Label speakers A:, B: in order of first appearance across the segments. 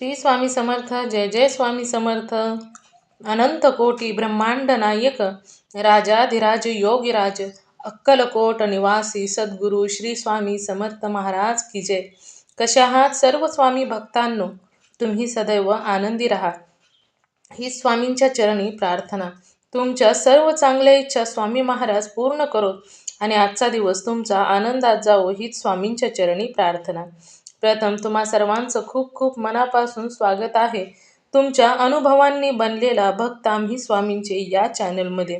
A: श्री स्वामी समर्थ. जय जय स्वामी समर्थ. अनंत कोटी ब्रह्मांड नायक राजाधिराज योगीराज अक्कलकोट निवासी सद्गुरू श्री स्वामी समर्थ महाराज की जय. कशा आहात सर्व स्वामी भक्तांनो? तुम्ही सदैव आनंदी राहा ही स्वामींच्या चरणी प्रार्थना. तुमच्या सर्व चांगल्या इच्छा स्वामी महाराज पूर्ण करो आणि आजचा दिवस तुमचा आनंदात जावो हीच स्वामींच्या चरणी प्रार्थना. प्रथम तुम्हा सर्वांचं खूप खूप मनापासून स्वागत आहे. तुमच्या अनुभवांनी बनलेला भक्त आम्ही स्वामींचे या चॅनलमध्ये.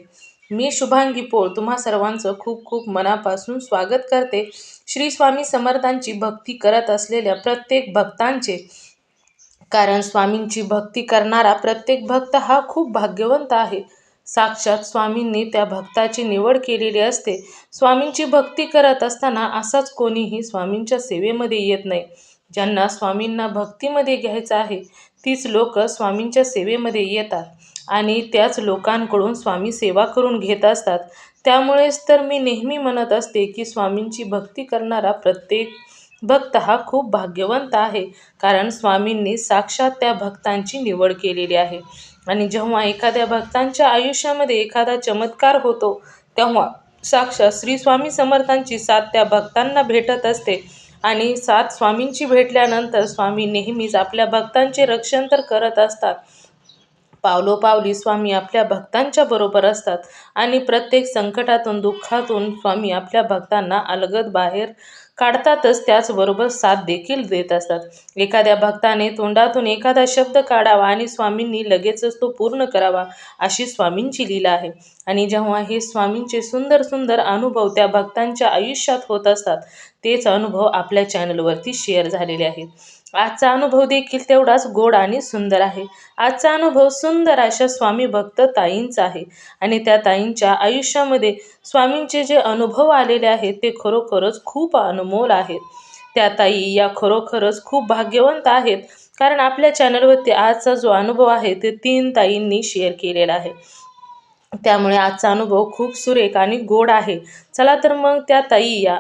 A: मी शुभांगी पोळ तुम्हा सर्वांचं खूप खूप मनापासून स्वागत करते. श्री स्वामी समर्थांची भक्ती करत असलेल्या प्रत्येक भक्तांचे, कारण स्वामींची भक्ती करणारा प्रत्येक भक्त हा खूप भाग्यवंत आहे. साक्षात स्वामींनी त्या भक्ताची निवड केलेली असते. स्वामींची भक्ती करत असताना असाच कोणीही स्वामींच्या सेवेमध्ये येत नाही. ज्यांना स्वामींना भक्तीमध्ये घ्यायचं आहे तीच लोक स्वामींच्या सेवेमध्ये येतात आणि त्याच लोकांकडून स्वामी सेवा करून घेत असतात. त्यामुळेच तर मी नेहमी म्हणत असते की स्वामींची भक्ती करणारा प्रत्येक भक्त हा खूप भाग्यवंत आहे, कारण स्वामींनी साक्षात त्या भक्तांची निवड केलेली आहे. आणि जेव्हा एखाद्या भक्तांच्या आयुष्यामध्ये एखादा चमत्कार होतो तेव्हा साक्षात श्री स्वामी समर्थांची साथ त्या भक्तांना भेटत असते. आणि साथ स्वामींची भेटल्यानंतर स्वामी नेहमीच आपल्या भक्तांचे रक्षण तर करत असतात. पावलोपावली स्वामी आपल्या भक्तांच्या बरोबर असतात आणि प्रत्येक संकटातून दुःखातून स्वामी आपल्या भक्तांना अलगद बाहेर काढतातच, त्याचबरोबर साथ देखील देत असतात. एखाद्या भक्ताने तोंडातून एखादा शब्द काढावा आणि स्वामींनी लगेचच तो पूर्ण करावा, अशी स्वामींची लीला आहे. आणि जेव्हा हे स्वामींचे सुंदर सुंदर अनुभव त्या भक्तांच्या आयुष्यात होत असतात तेच अनुभव आपल्या चॅनलवरती शेअर झालेले आहेत. आजचा अनुभव देखील तेवढाच गोड आणि सुंदर आहे. आजचा अनुभव सुंदर अशा स्वामी भक्त ताईंचा आहे आणि त्या ताईंच्या आयुष्यामध्ये स्वामींचे जे अनुभव आलेले आहेत ते खरोखरच खूप अनमोल आहेत. त्या ताई या खरोखरच खूप भाग्यवंत आहेत, कारण आपल्या चॅनलवरती आजचा जो अनुभव आहे ते 3 ताईंनी शेअर केलेला आहे. त्यामुळे आजचा अनुभव खूप सुरेख आणि गोड आहे. चला तर मग त्या ताई या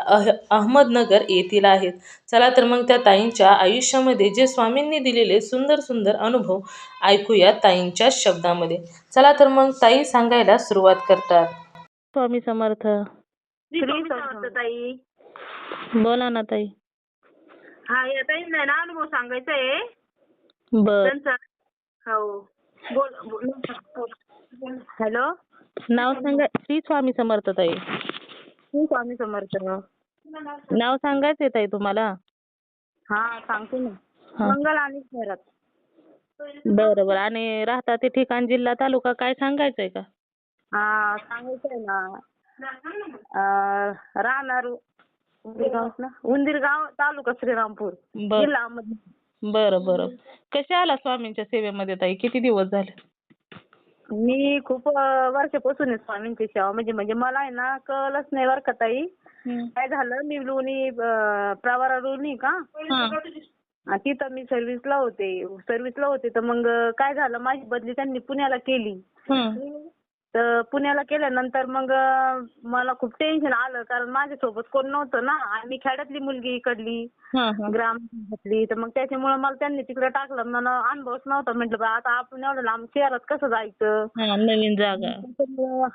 A: अहमदनगर येथील आहेत. चला तर मग त्या ताईंच्या आयुष्यामध्ये जे स्वामींनी दिलेले सुंदर सुंदर अनुभव ऐकूया ताईंच्या शब्दामध्ये. चला तर मग ताई सांगायला सुरुवात करतात. स्वामी समर्थ.
B: श्री समर्थ ताई.
A: बोला ना ताई.
B: हा, या ताईंना ना अनुभव सांगायचा आहे
A: बर.
B: त्यांचा. हो, बोल. हॅलो,
A: नाव सांगा. श्री स्वामी समर्थ ताई.
B: श्री स्वामी समर्थ.
A: नाव सांगायचंय ताई तुम्हाला?
B: हा, सांगते ना.
A: हा.
B: मंगल आणि शहरात.
A: बरोबर. आणि राहता ते ठिकाण, जिल्हा, तालुका काय सांगायचंय का?
B: हा, सांगायचंय ना. राहणार उंदीरगाव, तालुका श्रीरामपूर, जिल्हा अहमदनगर.
A: बरं बरं. कसे आला स्वामींच्या सेवेमध्ये ताई? किती दिवस झाले?
B: मी खूप वर्षापासून आहे स्वामींची सेवा. म्हणजे मला आहे ना कळलंच नाही बरं का ताई. काय झालं, मी लोणी प्रवारा लोणी का तिथं मी सर्व्हिसला होते. तर मग काय झालं, माझी बदली त्यांनी पुण्याला केली. तर पुण्याला केल्यानंतर मग मला खूप टेन्शन आलं, कारण माझ्यासोबत कोण नव्हतं ना, आणि मी खेड्यातली मुलगी इकडली ग्रामपंचायतली. तर मग त्याच्यामुळे मला त्यांनी तिकडे टाकलं. मला अनुभवच नव्हता. म्हटलं बा आता आपण एवढं लांब शहरात कसं जायचं,
A: नवीन जागा.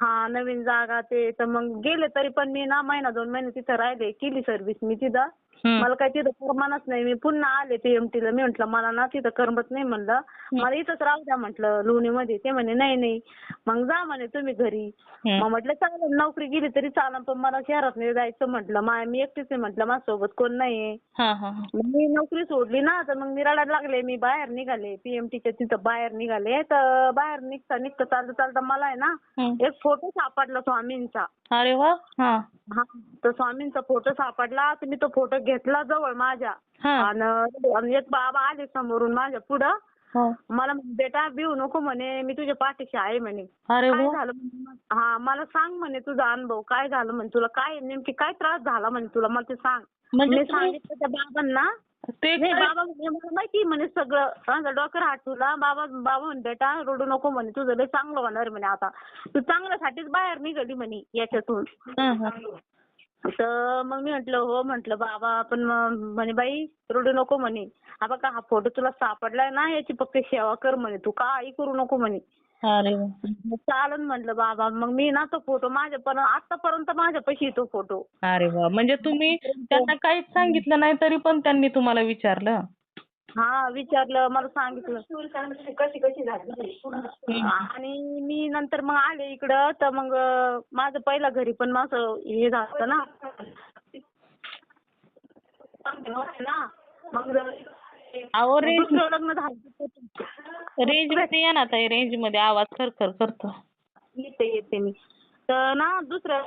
B: हा, नवीन जागा ते. तर मग गेले, तरी पण मी ना 1-2 महिने तिथं राहिले, केली सर्व्हिस मी तिथं. मला काही तिथं करमणच नाही. मी पुन्हा आले पीएमटीला. मी म्हटलं मला ना तिथं करमत नाही, म्हणलं मला इथंच राहू द्या म्हटलं लोणीमध्ये. ते म्हणे नाही मग जा म्हणे तुम्ही घरी. मग म्हटलं चालेल, नोकरी गेली तरी चालेल, पण मला शहरात नाही जायचं म्हटलं. मी एकटीच आहे म्हटलं, माझ्यासोबत कोण नाहीये. मी नोकरी सोडली ना, तर मग मी रडायला लागले. मी बाहेर निघाले, पीएमटीच्या तिथं बाहेर निघाले. तर बाहेर निघता चालता मला आहे ना एक फोटो सापडला स्वामींचा.
A: अरे वा.
B: हा, तर स्वामींचा फोटो सापडला. तर मी तो फोटो घेतला जवळ माझ्या, आणि एक बाबा आले समोरून माझ्या पुढं. मला म्हणे बेटा भिवू नको म्हणे, मी तुझ्या पाठीशी आहे म्हणे. काय झालं, हा मला सांग म्हणे तुझा अनुभव काय झालं म्हणे, तुला काय नेमकी काय त्रास झाला म्हणे तुला, मला ते सांग. मी सांगितलं त्या बाबांना. बाबा म्हणे मला माहिती म्हणे सगळं. डॉक्टर हात तुला बाबा म्हणे बेटा रडू नको म्हणे, तुझं लय चांगलं होणार म्हणे, आता तू चांगल्यासाठीच बाहेर निघाली म्हणे याच्यातून. तर मग मी म्हटलं हो म्हटलं बाबा, पण म्हणे बाई रडू नको म्हणे. हा बघा हा फोटो तुला सापडलाय ना, याची फक्त सेवा कर म्हणे, तू काही करू नको म्हणे.
A: अरे वा.
B: चालन म्हटलं बाबा. मग मी ना तो फोटो आतापर्यंत माझ्यापाशी तो फोटो.
A: अरे वा, म्हणजे तुम्ही त्यांना काहीच सांगितलं नाही तरी पण त्यांनी तुम्हाला विचारलं?
B: हा विचारलं, मला सांगितलं कशी कशी झाली. आणि मी नंतर मग आले इकडं, तर मग माझं पहिला घरी पण माझं हे झालं ना. मग
A: अहो रेंज
B: दुसरं लग्न झालं.
A: रेंज मध्ये या ना ताई, रेंज मध्ये आवाज खरखर करतो.
B: येते मी. तर ना दुसरं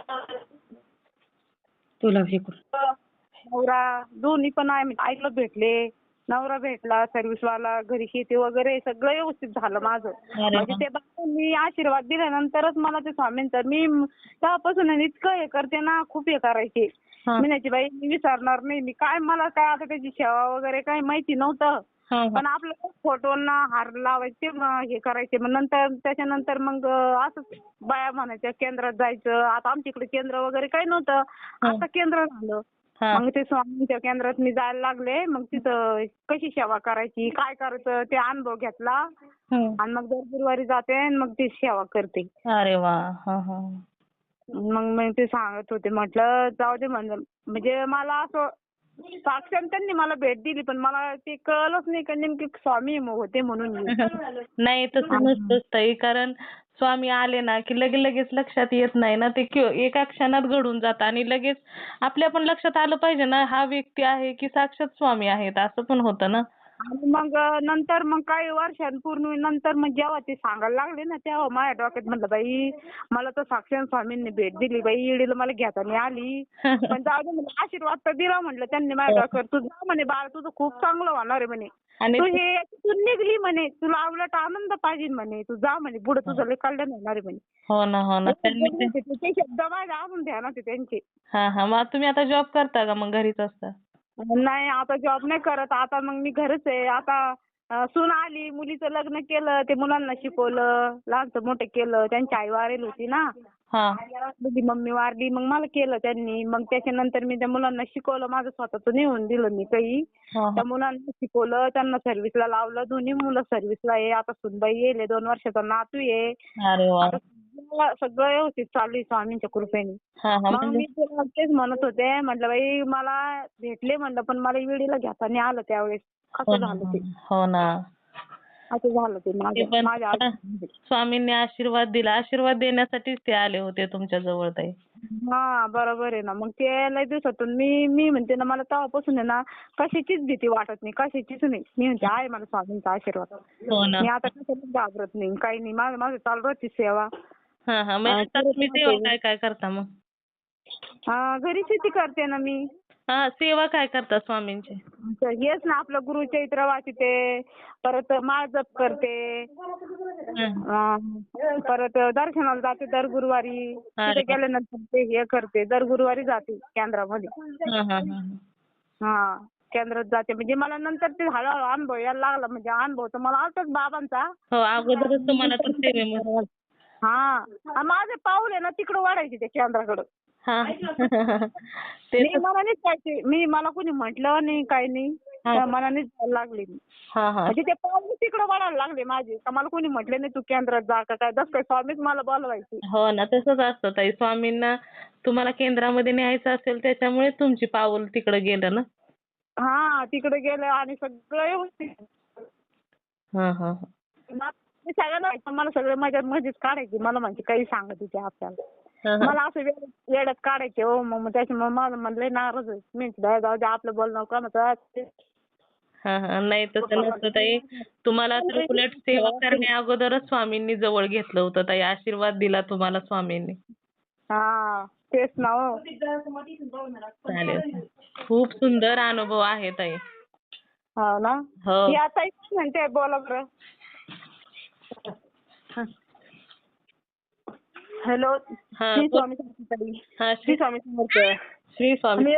A: तुला फेकून.
B: नवरा दोन्ही पण ऐकलं भेटले. नवरा भेटला, सर्व्हिसवाला, घरी शेती वगैरे सगळं व्यवस्थित झालं माझं.
A: अरे
B: म्हणजे
A: वा.
B: ते बाबांनी आशीर्वाद दिल्यानंतरच मला ते स्वामींचं मी तेव्हापासून आहे ना इतकं हे करते ना, खूप हे करायचे.
A: हा.
B: मी म्हणायची बाई मी विसरणार नाही. मला काय आता त्याची सेवा वगैरे काही माहिती नव्हतं.
A: हा, हा.
B: पण आपलं फोटोंना हार लावायचे, हे करायचे. मग त्याच्यानंतर मग असंच बाया म्हणायच्या केंद्रात जायचं. आता आमच्या इकडे केंद्र वगैरे काही नव्हतं. आता केंद्र झालं.
A: हा.
B: मग ते स्वामींच्या केंद्रात मी जायला लागले. मग तिथं कशी सेवा करायची, काय करायचं ते अनुभव घेतला. आणि मग दर गुरुवारी जाते आणि मग ती सेवा करते.
A: अरे वा. हा, हा.
B: मग मी ते सांगत होते, म्हटलं जाऊ दे म्हणलं. म्हणजे मला असं साक्षात त्यांनी मला भेट दिली, पण मला ते कळलंच नाही का नेमके स्वामी होते म्हणून.
A: नाही तसं नसतंच ताई, कारण स्वामी आले ना की लगेच लक्षात येत नाही ना, ते एका क्षणात घडून जातं आणि लगेच आपल्या पण लक्षात आलं पाहिजे ना, हा व्यक्ती आहे की साक्षात स्वामी आहेत, असं पण होतं ना.
B: आणि मग नंतर मग काही वर्षांपूर्वी नंतर मग जेव्हा ते सांगायला लागले ना, तेव्हा माझ्या डोक्यात म्हटलं बाई मला तर साक्षात स्वामींनी भेट दिली बाई, ईडीला मला घेताना आली. पण जाऊ दे म्हटलं, आशीर्वाद तर दिला म्हटलं त्यांनी माझ्या डोक्यावर. तू जा म्हणे बाळ, तुझं खूप चांगलं होणार आहे म्हणे.
A: आणि
B: तू हे याच्यातून निघली म्हणे, तुला उलट आनंद पाहिजे म्हणे, तू जा म्हणे पुढे तुझं लय कल्याण होणार आहे म्हणे.
A: हो ना, हो ना. त्यांनी
B: ते शब्द माझ्या अजून ध्यानात आहे त्यांचे.
A: हा, हा. मग तुम्ही आता जॉब करता का, मग घरीच असता?
B: नाही आता जॉब नाही करत. आता मग मी घरीच आहे. आता सून आली, मुलीचं लग्न केलं, ते मुलांना शिकवलं, लहानचं मोठं केलं. त्यांची आई वारेल होती ना.
A: हा.
B: माझी मम्मी वारली, मग मला केलं त्यांनी. मग त्याच्यानंतर मी त्या मुलांना शिकवलं, माझं स्वतःचं नेऊन दिलं मी काही.
A: हा,
B: त्या मुलांना शिकवलं, त्यांना सर्व्हिसला लावलं. दोन्ही मुलं सर्व्हिसला आहे. आता सुनबाई येईल, 2 वर्षाचा नातू आहे.
A: अरे वा.
B: आता सगळं व्यवस्थित चालू आहे स्वामींच्या कृपेने.
A: हा, हा.
B: मग
A: म्हणजे
B: मी तुला तेच म्हणत होते, म्हटलं बाई मला भेटले म्हणलं, पण मला ईडीला घेताना आलं त्यावेळेस.
A: हो
B: असं
A: ना,
B: झालं ते.
A: हो ना.
B: असं झालं ते
A: ते पण
B: माझ्या
A: स्वामींनी आशीर्वाद दिला, आशीर्वाद देण्यासाठीच ते आले होते तुमच्या जवळ ताई.
B: हा बरोबर आहे ना. मग ते लय दिवसातून मी म्हणते ना, मला तेव्हापासून आहे ना कशाचीच भीती वाटत नाही, कशाचीच नाही. मी म्हणते आहे मला स्वामींचा आशीर्वाद.
A: हो ना.
B: मी आता कशालाच घाबरत नाही, काही नाही. माझं चालू राहते सेवा.
A: हा, हा. मग आता तुम्ही सेवा काय काय करता मग?
B: घरी शेती करते ना मी.
A: हा, सेवा काय करता स्वामींची?
B: तर हेच ना आपलं गुरुचरित्र वाचते, परत माळ जप करते, परत दर्शनाला जाते दर गुरुवारी. तिथे गेल्यानंतर ते हे करते, दर गुरुवारी जाते केंद्रामध्ये.
A: हा, हा, हा.
B: हा केंद्रात जाते. म्हणजे मला नंतर ते हळूहळू अनुभव यायला लागला. म्हणजे अनुभव तर मला आलताच बाबांचा.
A: हो, अगोदरच तुम्हाला तर सेवेमध्ये.
B: हा माझे पाऊल आहे ना तिकडं वाढायचे त्या केंद्राकडं.
A: हा. ते
B: मी मनानेच जायचे. मला कोणी म्हटलं नाही, काही नाही. त्या मनानेच जायला लागले मी.
A: हा, हा.
B: म्हणजे ते पाऊल तिकडं वाढायला लागले माझे. का मला कोणी म्हटलं नाही तू केंद्रात जा का काय. जसं काय स्वामीच मला बोलवायचे.
A: हो ना, तसंच असतं ताई. स्वामींना तुम्हाला केंद्रामध्ये न्यायचं असेल त्याच्यामुळे तुमची पाऊल तिकडे गेलं ना.
B: हा तिकडे गेलं आणि सगळं व्यवस्थित.
A: हा, हा.
B: मी सगळ्यांना व्हायचं, मला सगळे मजेत काढायचे. मला म्हणजे काही सांगत होते आपल्याला. मला असं वेड्यात काढायचे हो. मग त्याच्यामुळे माझं मन लय नाराज आहे. मी जाऊ दे आपलं बोलणं कोणाचं.
A: हा, हा. नाही तसं नसतं ताई. तुम्हाला तर उलट सेवा करण्या अगोदरच स्वामींनी जवळ घेतलं होतं ताई. आशीर्वाद दिला तुम्हाला स्वामींनी.
B: हा तेच ना हो.
A: चालेल. खूप सुंदर अनुभव आहे ताई.
B: हो ना.
A: हो.
B: ही आता म्हणते बोला बरं. हॅलो. श्री स्वामी समर्थ.
A: हा,
B: श्री स्वामी समर्थ.
A: श्री स्वामी.
B: मी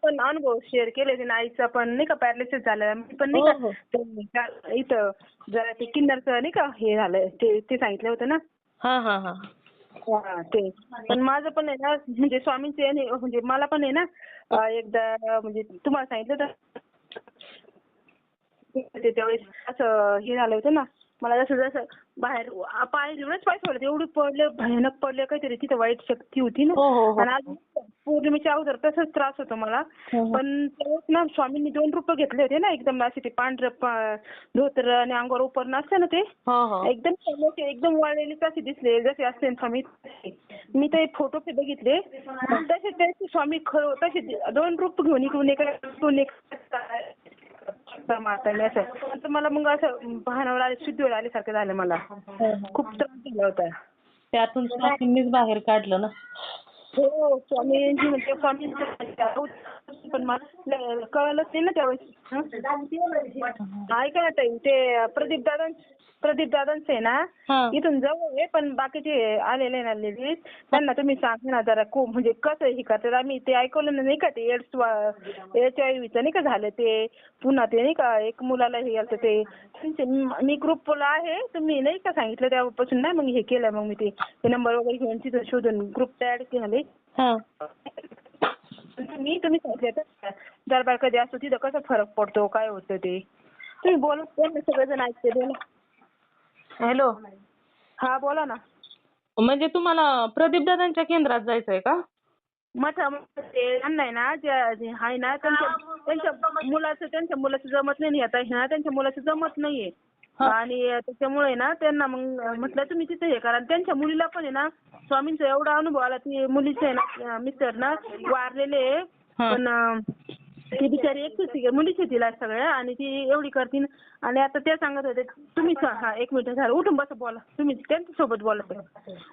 B: पण अनुभव शेअर केले ना, आईचा पण नाही का पॅरालिसिस झालं. मी पण नाही का इथं जरा ते किन्नरचं नाही का हे झालं ते सांगितलं होतं ना.
A: हा, हा, हा.
B: हा ते पण माझं पण आहे ना म्हणजे स्वामींचे म्हणजे मला पण आहे ना एकदा म्हणजे तुम्हाला सांगितलं तर त्यावेळेस असं हे झालं होतं ना मला जसं जसं बाहेर पाय एवढंच पाय सोडत एवढं पडले भयानक पडले काहीतरी तिथे वाईट शक्ती होती ना
A: हो हो हो.
B: आणि आज पौर्णिमेच्या अगोदर तसाच त्रास होतो मला
A: हो, हो.
B: पण त्यावेळेस ना स्वामींनी 2 रूपं घेतले होते ना एकदम असे ते पांढरं धोतर आणि अंगावर उपरणं असतं ना ते
A: हो हो.
B: एकदम मोठे एकदम वाळलेले कसे दिसले जसे असते ना स्वामी मी ते फोटो बघितले तसे तसे स्वामी खरं तसे 2 रूप घेऊन इकडून मारताना असं तर मला मग असं भानावर आले शुद्धीवर आल्यासारखं झालं मला खूप त्रास झाला होता.
A: त्यातून स्वामींनीच बाहेर काढलं ना.
B: हो स्वामींची म्हणजे स्वामींचं पण मला कळलंच नाही ना त्यावेळेस ऐका ना ताई ते प्रदीप दादांचं आहे ना
A: हा.
B: इथून जवळ आहे पण बाकीचे आलेले ना लेडीज त्यांना तुम्ही सांगा ना जरा खूप म्हणजे कसं हे करतात आम्ही ते ऐकवलं नाही का ते HIV नाही का झालं ते पुन्हा ते नाही का एक मुलाला हे झालं ते मी ग्रुपला आहे तुम्ही नाही का सांगितलं त्यापासून ना मग हे केलं मग मी ते नंबर वगैरे घेऊन तिथं शोधून ग्रुप ऍड केले.
A: हा.
B: तुम्ही सांगितलं दरबार कधी असतो तिथं कसं फरक पडतो काय होतं ते तुम्ही बोलत सगळेजण ऐकते बोला.
A: हॅलो.
B: हा बोला ना.
A: म्हणजे तुम्हाला प्रदीप दादांच्या केंद्रात जायचंय का?
B: ते आहे ना जे आहे ना त्यांच्या मुलाचं जमत नाही आता ना त्यांच्या मुलाचं जमत नाहीये आणि त्याच्यामुळे ना त्यांना मग म्हटलं तुम्ही तिथे हे करा त्यांच्या मुलीला पण आहे ना स्वामींचा एवढा अनुभव आला ती मुलीचे ना मिस्टर ना वारलेले पण ती बिचारी एकटीच मुलीची तिला सगळ्या आणि ती एवढी करतील आणि आता ते सांगत होते तुम्ही हा 1 मिनिट झालं उठून बसा बोला तुम्ही त्यांच्यासोबत बोला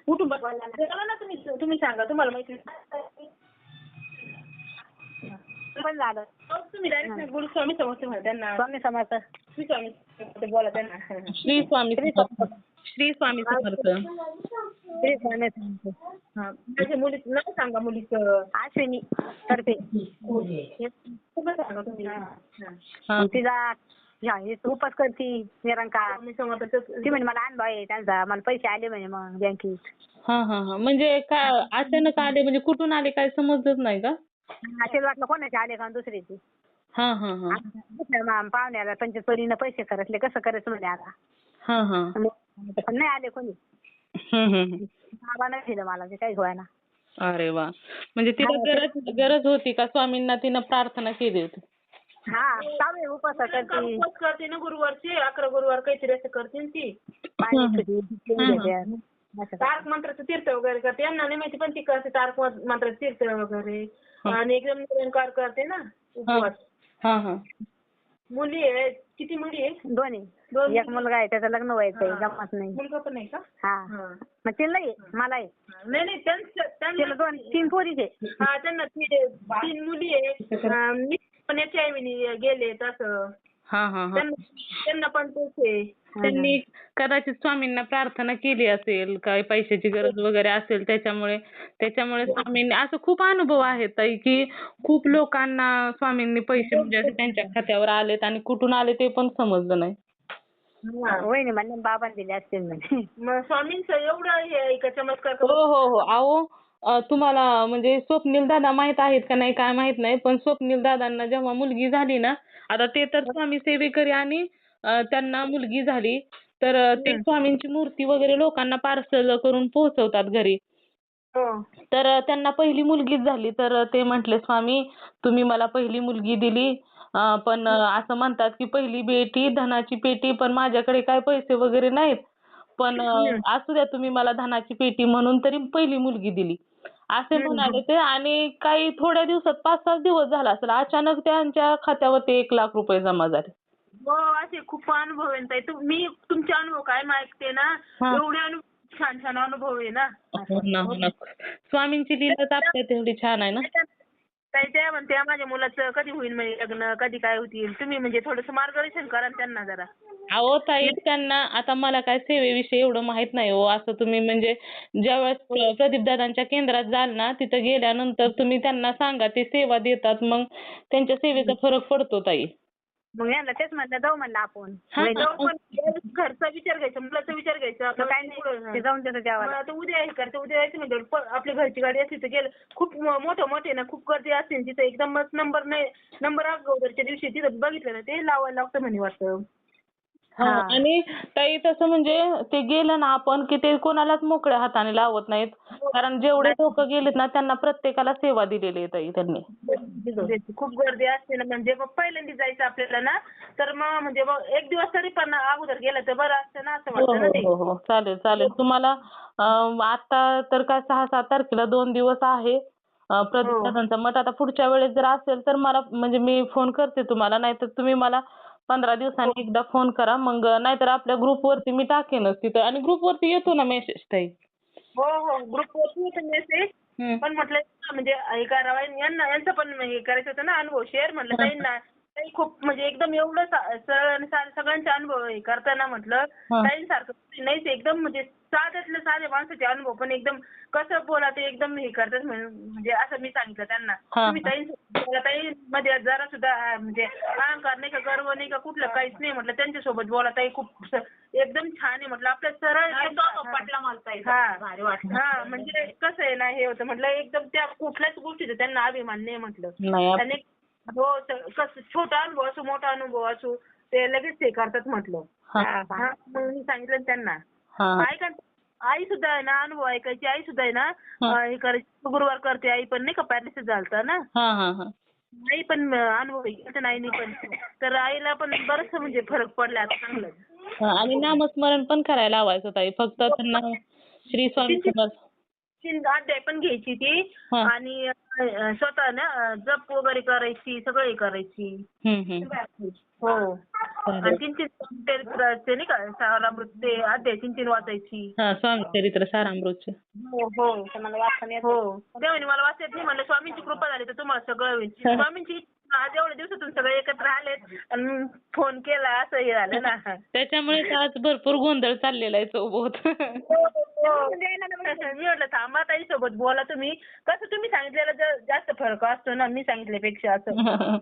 B: उठून बसा ना तुम्ही सांगा तुम्हाला माहिती पण झालं तुम्ही डायरेक्ट बोलू स्वामी समर्थ म्हणा त्यांना स्वामी समर्थ श्री स्वामी बोला त्यांना
A: श्री स्वामी समर्थ. श्री स्वामी समर्थ.
B: श्री स्वामी समर्थ. हा माझ्या मुलीचं नाव सांगा मुलीचं अश्विनी तर्फे सांगा तुम्ही तिचा उपास करती निरंकार ती म्हणे मला अनुभव आहे त्यांचा मला पैसे आले म्हणे मग बँकेत.
A: हा हा हा. म्हणजे काय अचानक आले म्हणजे कुठून आले काय समजत नाही का?
B: असेल वाटलं कोणाचे आले का दुसऱ्याचे.
A: हा हा हा.
B: पाहुण्याला पंचपरीनं पैसे करायचे कसं करायचं म्हणे आता.
A: हा हा.
B: पण नाही आले कोणी. बाबा नाही दिलं मला ते काही व्हायना.
A: अरे वा. म्हणजे तिला गरज होती का स्वामींना तिनं प्रार्थना केली होती?
B: हा चालू आहे उपास करते ना गुरुवारची 11 गुरुवार काहीतरी असं करते ना ती. तारक मंत्राचं तीर्थ वगैरे करते यांना नाही माहिती पण ती करते तारक मंत्राचं तीर्थ वगैरे आणि एकदम निरंकार करते ना उपवास.
A: हा हा.
B: मुली आहे किती मुली आहे? दोन्ही. एक मुलगा आहे त्याचं लग्न व्हायचंय जमत नाही. मुलगा पण आहे का? हा मग तिला आहे मला आहे. नाही त्यांना 2-3 पोरीच आहे. हा त्यांना 3 मुली आहे. मी पण HIV गेले तसं.
A: हा हा हा.
B: त्यांना पण तेच आहे.
A: त्यांनी कदाचित स्वामींना प्रार्थना केली असेल काय पैशाची गरज वगैरे असेल त्याच्यामुळे स्वामींनी असं खूप अनुभव आहेत ताई की खूप लोकांना स्वामींनी पैसे म्हणजे असे त्यांच्या खात्यावर आलेत आणि कुठून आले ते पण समजलं नाही.
B: होय ना म्हणजे बाबांनी दिले असतील म्हणजे. मग स्वामींचं एवढं हे का चमत्कार.
A: हो हो हो. अहो तुम्हाला म्हणजे स्वप्नील दादा माहित आहेत का नाही काय माहित नाही पण स्वप्नील दादांना जेव्हा मुलगी झाली ना आता ते तर स्वामी सेवेकरी आणि त्यांना मुलगी झाली तर ते स्वामींची मूर्ती वगैरे लोकांना पार्सल करून पोहोचवतात घरी. तर त्यांना पहिली मुलगीच झाली तर ते म्हटले स्वामी तुम्ही मला पहिली मुलगी दिली पण असं म्हणतात की पहिली बेटी धनाची पेटी पण माझ्याकडे काय पैसे वगैरे नाहीत पण असू द्या तुम्ही मला धनाची पेटी म्हणून तरी पहिली मुलगी दिली असे म्हणाले ते आणि काही थोड्या दिवसात 5-6 दिवस झाला असेल अचानक त्यांच्या खात्यावरती 1 लाख रुपये जमा झाले.
B: हो असे खूप अनुभव आहे ताई. मी तुमचे अनुभव काय ऐकते ना एवढे छान अनुभव आहे ना.
A: हो ना. स्वामींची लीला आपल्यात एवढी छान आहे ना.
B: ताई त्या म्हणते माझ्या मुलाचं कधी होईल म्हणजे लग्न कधी काय होतील तुम्ही म्हणजे थोडंसं मार्गदर्शन करा त्यांना जरा.
A: अहो ताई त्यांना आता मला काय सेवेविषयी एवढं माहित नाही हो असं तुम्ही म्हणजे ज्यावेळेस प्रदीपदादांच्या केंद्रात जाल ना तिथं गेल्यानंतर तुम्ही त्यांना सांगा ते सेवा देतात मग त्यांच्या सेवेचा फरक पडतो ताई.
B: मग यांना तेच म्हणलं जाऊ म्हणलं आपण. घरचा विचार घ्यायचा, मुलाचा विचार घ्यायचा, आपलं काय नाही जाऊन त्याचं द्यावं. आता उद्या हे करते, उद्या यायचं म्हणजे आपली घरची गाडी असली तर गेलं. खूप मोठे ना, खूप गर्दी असते तिथं, एकदमच नंबर नाही, नंबर अगोदरच्या दिवशी तिथं बघितलं ना ते लावायला लागतं म्हणे वाटतं.
A: हो आणि ताई तसं म्हणजे ते गेलं ना आपण की ते कोणालाच मोकळ्या हाताने लावत नाहीत. कारण जेवढे लोक गेलेत ना त्यांना प्रत्येकाला सेवा दिलेली आहे ताई त्यांनी.
B: खूप गर्दी असते ना, म्हणजे मग पहिल्यांदा जायचं आपल्याला ना, तर मग म्हणजे मग एक दिवस तरी पण अगोदर गेलं तर बरं असतं ना, असं
A: हो
B: वाटतं ना ते.
A: हो हो चालेल चालेल. तुम्हाला आता तर काय 6-7 तारखेला 2 दिवस आहे प्रदीप दादांचा मठ. आता पुढच्या वेळेस जर असेल तर मला म्हणजे मी फोन करते तुम्हाला, नाहीतर तुम्ही मला 15 दिवसांनी एकदा फोन करा. मग नाहीतर आपल्या ग्रुपवरती मी टाकेनच तिथं, आणि ग्रुपवरती येतो ना मेसेज ताई.
B: हो हो, ग्रुपवरती येतो मेसेज. पण म्हटलं म्हणजे हे करावं यांचं पण हे करायचं होतं ना अनुभव शेअर. म्हटलं ताईंना, ताई खूप म्हणजे एकदम एवढं सरळ आणि सगळ्यांचे अनुभव हे करताना म्हटलं ताईंसारखं नाहीच, एकदम म्हणजे साध्यातले साधे माणसाचे अनुभव पण एकदम कसं बोला ते एकदम हे करतात म्हणजे असं मी सांगितलं त्यांना. तुम्ही ताईंमध्ये जरा सुद्धा म्हणजे अहंकार नाही का, गर्व नाही का, कुठलं काहीच नाही म्हटलं. त्यांच्यासोबत बोला ताई खूप एकदम छान आहे म्हटलं. आपल्या सरळ पटला मला भारी वाटलं. हा म्हणजे कसं आहे ना, हे होतं म्हटलं एकदम त्या कुठल्याच गोष्टीचा त्यांना अभिमान नाही म्हटलं. त्यांनी हो कसं छोटा अनुभव असो मोठा अनुभव असो ते लगेच हे करतात म्हटलं. मग मी सांगितलं त्यांना. ऐका आई सुद्धा आहे ना, अनुभव ऐकायची. आई सुद्धा आहे ना हे करायची, गुरुवार करते आई पण, नाही का पॅरालिसिस झालतं ना. आई पण अनुभव घेतला आईने पण, तर आईला पण बरंच म्हणजे फरक पडला आता चांगलं.
A: आणि नामस्मरण पण करायला लावायचं ताई, फक्त त्यांना श्री स्वामी समर्थ
B: अध्याय पण घ्यायची ती आणि स्वतः ना जप वगैरे करायची, सगळं हे करायची. हो आणि चिंचित चरित्राचे नाही का सारामृत ते अध्याय चिंचित वाचायची.
A: स्वामी चरित्र सारामृतचे.
B: हो हो मला वाचता येत. हो ते म्हणे मला वाचता येत नाही. म्हणलं स्वामींची कृपा झाली तर तुम्हाला सगळं होईल. स्वामींची आज एवढ्या दिवसातून सगळे एकत्र आलेत आणि फोन केला असं हे झालं ना.
A: त्याच्यामुळे आज भरपूर गोंधळ चाललेला आहे सोबत.
B: मी म्हटलं थांबा ताई सोबत बोला तुम्ही. कसं तुम्ही सांगितलेलं जास्त फरक असतो ना मी सांगितल्यापेक्षा असं.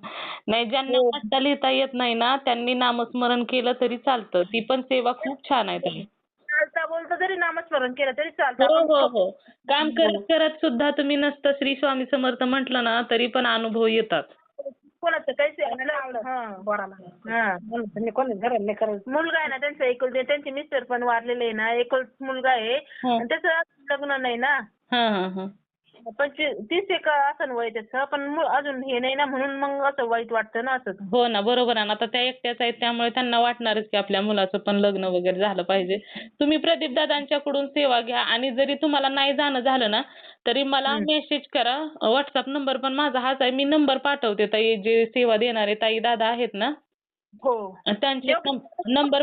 A: नाही, ज्यांना वाचता लिहिता येत नाही ना त्यांनी नामस्मरण केलं तरी चालतं. ती पण सेवा खूप छान आहे ताई.
B: चालता बोलता जरी नामस्मरण केलं तरी चालतं.
A: हो हो हो. काम करत करत सुद्धा तुम्ही नसतं श्री स्वामी समर्थ म्हटलं ना तरी पण अनुभव येतात.
B: कोणाचं काही मुलगा आहे ना त्यांचा एकुलते, त्यांचे मिस्टर पण वारलेले आहे ना, एकच मुलगा आहे आणि त्याचं लग्न नाही ना. पण 30 असं वय त्याचं, पण अजून हे नाही ना, म्हणून मग असं वाईट वाटतं ना असं.
A: हो ना, बरोबर आहे ना. आता त्या एकट्याच आहेत त्यामुळे त्यांना वाटणारच की आपल्या मुलाचं पण लग्न वगैरे झालं पाहिजे. तुम्ही प्रदीप दादांच्याकडून सेवा घ्या, आणि जरी तुम्हाला नाही जाणं झालं ना तरी मला मेसेज करा. व्हॉट्सअप नंबर पण माझा हाच आहे. मी नंबर पाठवते ताई, जे सेवा देणारे ताई दादा आहेत ना त्यांचे नंबर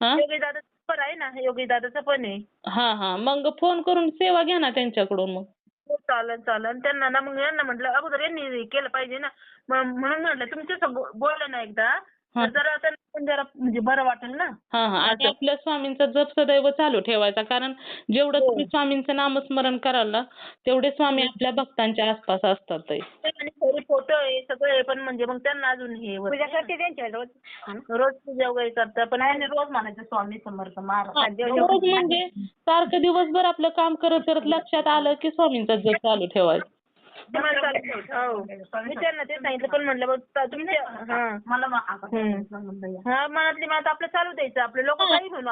B: योगी दादाचा पण आहे ना, योगी दादाचा पण आहे.
A: मग फोन करून सेवा घ्या ना त्यांच्याकडून मग.
B: हो चालेल चालेल. त्यांना ना मग यांना म्हटलं अगोदर यांनी केलं पाहिजे ना, म्हणून म्हटलं तुमच्यासोबत बोललं ना एकदा तर जरा त्यांना पण जरा म्हणजे बरं वाटेल ना.
A: आणि आपल्या स्वामींचा जप सदैव चालू ठेवायचा, कारण जेवढं तुम्ही स्वामींचं नामस्मरण कराल ना तेवढे स्वामी आपल्या भक्तांच्या आसपास असतात ताई.
B: आणि फोटो आहे सगळं आहे, पण म्हणजे मग त्यांना अजून हे पूजा करते त्यांच्या रोज पूजा वगैरे करतात. पण आहे रोज म्हणायचं स्वामी समर्थ महाराज.
A: रोज म्हणजे सारखं दिवसभर आपलं काम करत करत लक्षात आलं की स्वामींचा जप चालू ठेवायचा.
B: मी त्यांना ते सांगितलं, पण म्हटलं तुमच्या मनातली मनात आपलं चालू द्यायचं, आपले लोक काही म्हणू.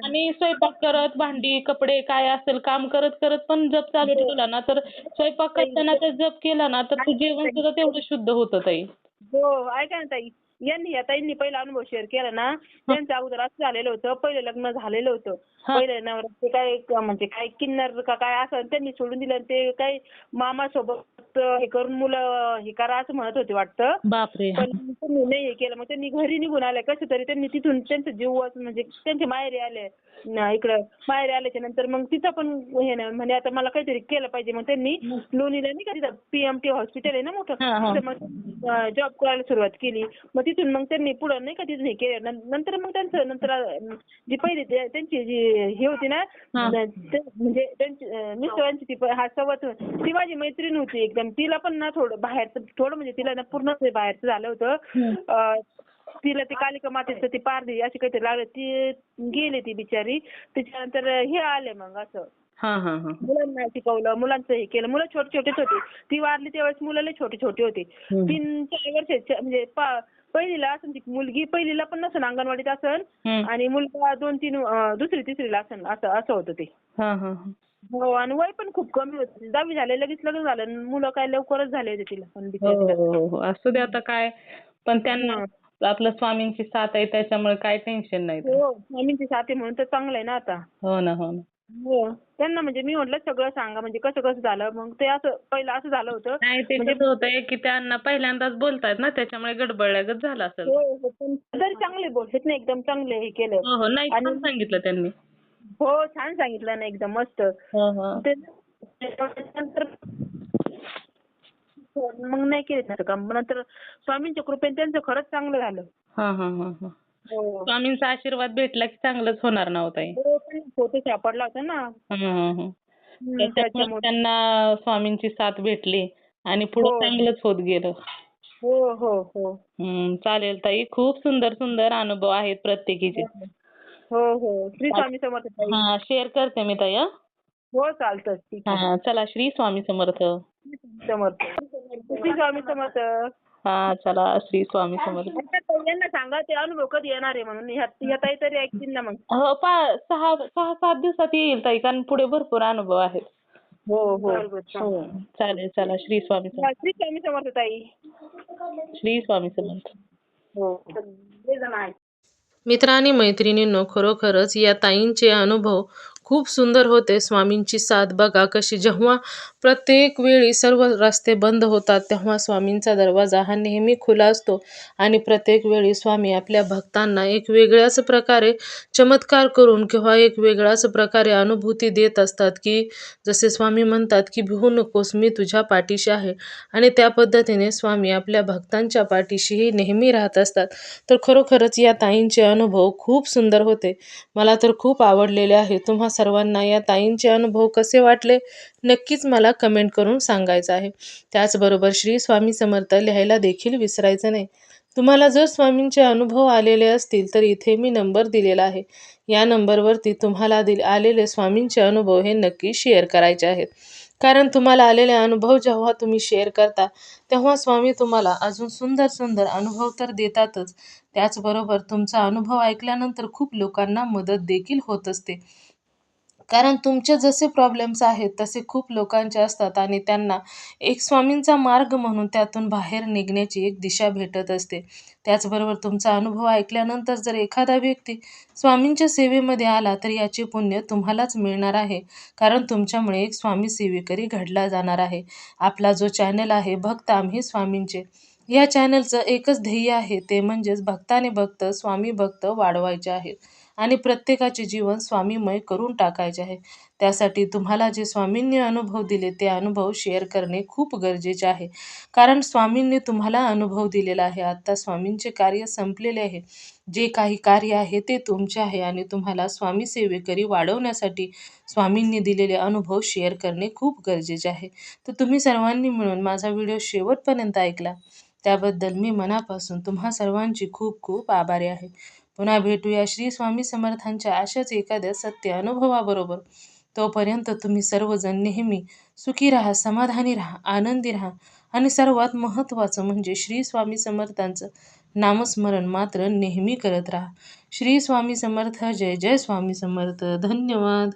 A: आणि स्वयंपाक करत, भांडी कपडे काय असेल काम करत करत पण जप चालू ठेवला ना, तर स्वयंपाक करताना तर जप केला ना तर ते जेवण सुद्धा तेवढं शुद्ध होतं ताई.
B: हो ऐका ना ताई, या ताईंनी पहिला अनुभव शेअर केला ना, त्यांचं अगोदर असं झालेलं होतं. पहिलं लग्न झालेलं होतं. पहिले नवरा ते काय म्हणजे काय किन्नर का काय असं त्यांनी सोडून दिलं. ते काही मामासोबत हे करून मुलं हे करा असं म्हणत होते वाटतं.
A: बापरे.
B: पण त्यांनी नाही हे केलं. मग त्यांनी घरी निघून आले कसं तरी. त्यांनी तिथून त्यांचा जीव म्हणजे त्यांचे माहेरी आले इकडं. माहेरी आल्याच्या नंतर मग तिथं पण हे नाही म्हणजे आता मला काहीतरी केलं पाहिजे. मग त्यांनी लोणीला नाही का तिथं PMT हॉस्पिटल आहे ना मोठं, तिथं मग जॉब करायला सुरुवात केली. मग तिथून मग त्यांनी पुढं नाही का तिथून हे केलं. नंतर मग त्यांचं नंतर जी पहिली त्यांची जी हे होती ना म्हणजे त्यांची मिस्टरांची ती सवत ती माझी मैत्रीण होती एकदम. तिला पण ना थोडं बाहेरचं थोडं म्हणजे तिला ना पूर्णच बाहेरचं झालं होतं. तिला ते कालिका मातेचं ती पारधी अशी काहीतरी लागलं ती गेली ती बिचारी. त्याच्यानंतर हे आले मग असं
A: हा हा हा
B: मुलांना शिकवलं, मुलांचं हे केलं. मुलं छोटे छोटेच होती. ती वारली त्यावेळेस मुलं लय छोटे छोटे होते. 3-4 वर्षाचे म्हणजे पहिलीला असेल ती मुलगी, पहिलीला पण नसेल अंगणवाडीत असेल आणि मुलगा 2-3 दुसरी तिसरीला असेल असं असं होतं ते.
A: हा हा हा.
B: हो आणि वय पण खूप कमी होतं. 10वी झाले लगेच लग्न झालं. मुलं काय लवकरच झाले होते तिला पण
A: हो
B: बिचारीला.
A: हो हो असू दे आता काय, पण त्यांना आपलं स्वामींची साथ आहे त्याच्यामुळे काय टेन्शन नाही ते.
B: हो स्वामींची साथ आहे म्हणून तर चांगलं आहे ना आता.
A: हो ना हो ना.
B: हो. त्यांना म्हणजे मी म्हटलं सगळं सांगा म्हणजे कसं कसं झालं. मग ते असं पहिलं असं झालं होतं.
A: नाही ते
B: म्हणजे
A: कसं होतंय की त्यांना पहिल्यांदाच बोलतायत ना त्याच्यामुळे गडबडल्यागत झालं असेल.
B: हो हो पण तरी चांगले बोलतात ना एकदम चांगले हे केलं.
A: हो हो नाही
B: आणि
A: छान सांगितलं त्यांनी.
B: हो छान सांगितलं ना एकदम मस्त.
A: हो हो.
B: ते त्याच्यानंतर मग नाही केलं त्याचं काम. नंतर स्वामींच्या कृपेने त्यांचं खरंच चांगलं झालं.
A: हा हा हा हा.
B: हो.
A: स्वामींचा आशीर्वाद भेटला की चांगलंच होणार ना हो ताई.
B: हो पण फोटो सापडला होता ना.
A: हं, हं, हं. त्याच्यामुळे
B: त्याच्यामुळे.
A: त्यांना स्वामींची साथ भेटली आणि पुढे
B: हो
A: चांगलंच होत गेलं.
B: हो हो हो.
A: चालेल ताई. खूप सुंदर सुंदर अनुभव आहेत प्रत्येकीचे.
B: हो हो. श्री स्वामी समर्थ ताई.
A: हां, शेअर करते मी ताई हं.
B: हो चालतं ठीक आहे.
A: हां, चला श्री स्वामी समर्थ.
B: समर्थ. श्री स्वामी समर्थ.
A: हां, चला श्री स्वामी समर्थ.
B: आता यांना सांगा ते अनुभव कधी येणार आहे म्हणून ह्या ताई तरी ऐकतील ना मग.
A: हो 6-7 दिवसात येईल ताई कारण पुढे भरपूर अनुभव आहेत.
B: हो हो.
A: हो. चालेल चला श्री स्वामी समर्थ.
B: श्री स्वामी समर्थ ताई.
A: श्री स्वामी समर्थ.
B: हो. सगळे जण आहेत.
A: मित्र आणि मैत्रिणींनो, खरोखरच या ताईंचे अनुभव खूप सुंदर होते. स्वामींची साथ बघा कशी, जेव्हा प्रत्येक वेळी सर्व रस्ते बंद होतात तेव्हा स्वामींचा दरवाजा हा नेहमी खुला असतो आणि प्रत्येक वेळी स्वामी आपल्या भक्तांना एक वेगळ्याच प्रकारे चमत्कार करून किंवा एक वेगळ्याच प्रकारे अनुभूती देत असतात, की जसे स्वामी म्हणतात की भिवू नकोस, मी तुझ्या पाठीशी आहे. आणि त्या पद्धतीने स्वामी आपल्या भक्तांच्या पाठीशीही नेहमी राहत असतात. तर खरोखरच या ताईंचे अनुभव खूप सुंदर होते. मला तर खूप आवडलेले आहे. तुम्हा सर्वांना या ताईंचे अनुभव कसे वाटले नक्कीच मला कमेंट करून सांगायचं आहे. त्याचबरोबर श्री स्वामी समर्थ लिहायला देखील विसरायचं नाही. तुम्हाला जर स्वामींचे अनुभव आलेले असतील तर इथे मी नंबर दिलेला आहे. या नंबरवरती तुम्हाला आलेले स्वामींचे अनुभव हे नक्की शेअर करायचे आहेत. कारण तुम्हाला आलेले अनुभव जेव्हा तुम्ही शेअर करता तेव्हा स्वामी तुम्हाला अजून सुंदर सुंदर अनुभव तर देतातच, त्याचबरोबर तुमचा अनुभव ऐकल्यानंतर खूप लोकांना मदत देखील होत असते. कारण तुमचे जसे प्रॉब्लेम्स आहेत तसे खूप लोकांचे असतात आणि त्यांना एक स्वामींचा मार्ग म्हणून त्यातून बाहेर निघण्याची एक दिशा भेटत असते. त्याचबरोबर तुमचा अनुभव ऐकल्यानंतर जर एखादा व्यक्ती स्वामींच्या सेवेमध्ये आला तर याचे पुण्य तुम्हालाच मिळणार आहे. कारण तुमच्यामुळे एक स्वामी सेवेकरी घडला जाणार आहे. आपला जो चॅनल आहे भक्त आम्ही स्वामींचे, या चॅनलचं एकच ध्येय आहे, ते म्हणजेच भक्ताने भक्त स्वामी भक्त वाढवायचे आहेत आणि प्रत्येकाचे जीवन स्वामीमय करून टाकायचे आहे. त्यासाठी तुम्हाला जे स्वामींनी अनुभव दिले ते अनुभव शेअर करणे खूप गरजेचे आहे. कारण स्वामींनी तुम्हाला अनुभव दिलेला आहे. आता स्वामींचे कार्य संपलेले आहे. जे काही कार्य आहे ते तुमचे आहे आणि तुम्हाला स्वामी सेवेकरी वाढवण्यासाठी स्वामींनी दिलेले अनुभव शेअर करणे खूप गरजेचे आहे. तर तुम्ही सर्वांनी मिळून माझा व्हिडिओ शेवटपर्यंत ऐकला त्याबद्दल मी मनापासून तुम्हा सर्वांची खूप खूप आभारी आहे. पुन्हा भेटूया श्री स्वामी समर्थांच्या अशाच एखाद्या सत्य अनुभवाबरोबर. तोपर्यंत तुम्ही सर्वजण नेहमी सुखी राहा, समाधानी राहा, आनंदी राहा आणि सर्वात महत्त्वाचं म्हणजे श्री स्वामी समर्थांचं नामस्मरण मात्र नेहमी करत राहा. श्री स्वामी समर्थ. जय जय स्वामी समर्थ. धन्यवाद.